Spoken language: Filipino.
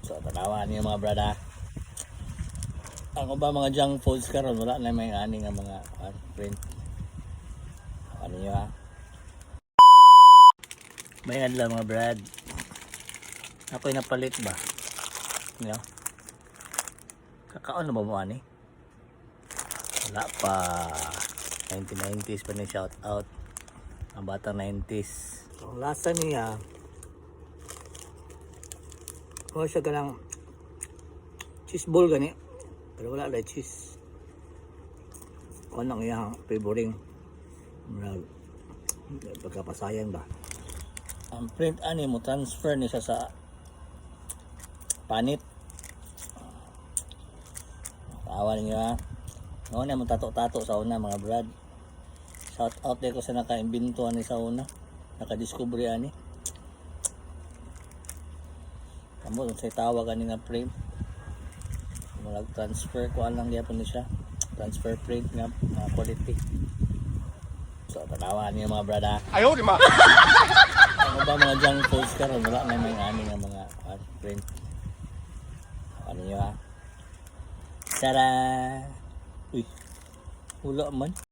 So tanawan niyo mga brada. Ako ba mga junk foods karon wala na may ani nga mga print. Ano niyo ha? May adlaw mga brad. Ako'y napalit ba? Niyo. Kakaon na ba mo ani? Wala pa. 1990s pa ni shout out. Ang batang 90s. Ang lasa niya kung siya ganang cheese ball gani pero wala na cheese. Kung ang iyang favoring pagkapasayang ba. Ang print ani mo transfer ni sa panit. Awan niyo ha. Noon na mo tato-tato sa una mga brad. Shout out din ko sa naka-imbento ani sa una. Naka-discovery ani. Kamu sa tawag ani nga print. Mag transfer ko lang gyapon ni siya. Transfer print nga quality. So tanawan niyo mga brada. Ayaw di ma. Ano ba mga junk foods karon wala na may ani nga mga print. Ano niyo ha? Tara. Uy. Wala man.